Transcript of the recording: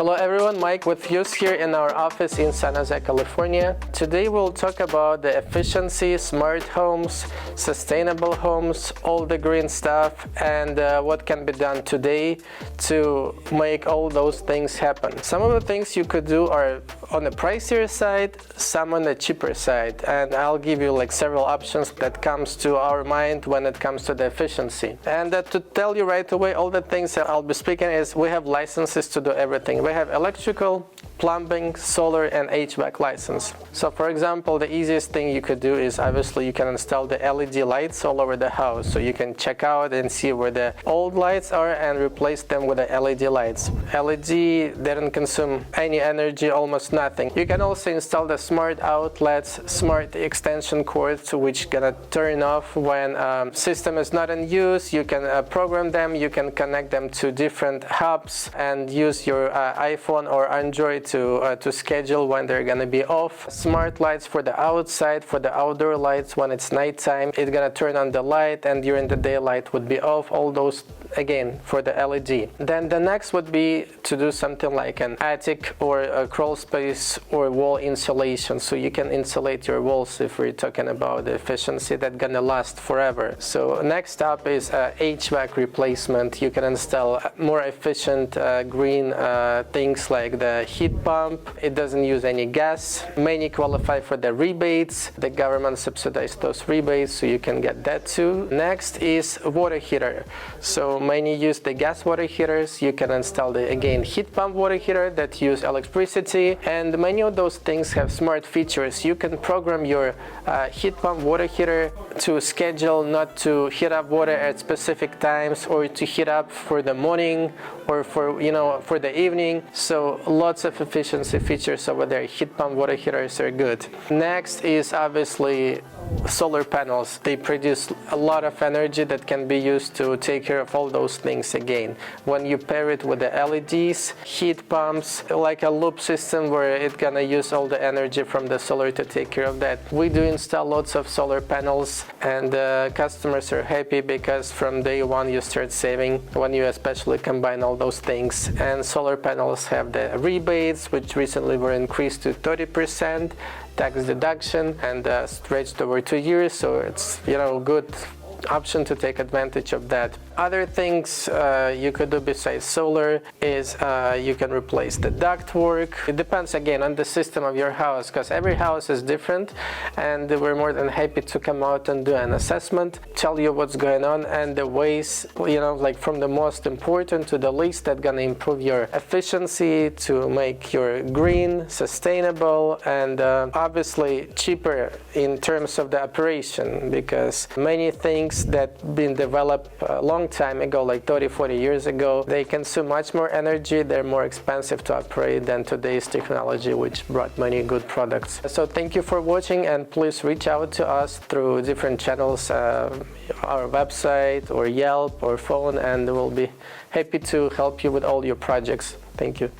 Hello everyone, Mike with you here in our office in San Jose, California. Today we'll talk about the efficiency, smart homes, sustainable homes, all the green stuff, and what can be done today to make all those things happen. Some of the things you could do are on the pricier side, some on the cheaper side, and I'll give you like several options that comes to our mind when it comes to the efficiency. And to tell you right away, all the things that I'll be speaking is we have licenses to do everything. We have electrical, plumbing, solar, and HVAC license. So for example, the easiest thing you could do is obviously you can install the LED lights all over the house. So you can check out and see where the old lights are and replace them with the LED lights. LED didn't consume any energy, almost nothing. You can also install the smart outlets, smart extension cords, which gonna turn off when system is not in use. You can program them, you can connect them to different hubs and use your iPhone or Android to schedule when they're gonna be off. Smart lights for the outside, for the outdoor lights when it's nighttime. It's gonna turn on the light and during the daylight would be off. All those again for the LED. Then the next would be to do something like an attic or a crawl space or wall insulation. So you can insulate your walls if we're talking about the efficiency that's gonna last forever. So next up is HVAC replacement. You can install more efficient green things like the heat pump. It doesn't use any gas. Many qualify for the rebates. The government subsidizes those rebates, so you can get that too. Next is water heater. So many use the gas water heaters. You can install the again heat pump water heater that use electricity, and many of those things have smart features. You can program your heat pump water heater to schedule not to heat up water at specific times or to heat up for the morning or for the evening. So lots of efficiency features over there. Heat pump water heaters are good. Next is obviously solar panels. They produce a lot of energy that can be used to take care of all those things again. When you pair it with the LEDs, heat pumps, like a loop system where it's gonna use all the energy from the solar to take care of that. We do install lots of solar panels, and customers are happy because from day one you start saving when you especially combine all those things. And solar panels have the rebates, which recently were increased to 30% tax deduction and stretched over 2 years, so it's good option to take advantage of that. Other things you could do besides solar is you can replace the duct work. It depends again on the system of your house, because every house is different, and we're more than happy to come out and do an assessment, tell you what's going on and the ways, like from the most important to the least that gonna improve your efficiency to make your green, sustainable, and obviously cheaper in terms of the operation, because many things that been developed a long time ago, like 30-40 years ago, they consume much more energy. They're more expensive to operate than today's technology, which brought many good products. So thank you for watching, and please reach out to us through different channels, our website or Yelp or phone, and we'll be happy to help you with all your projects. Thank you.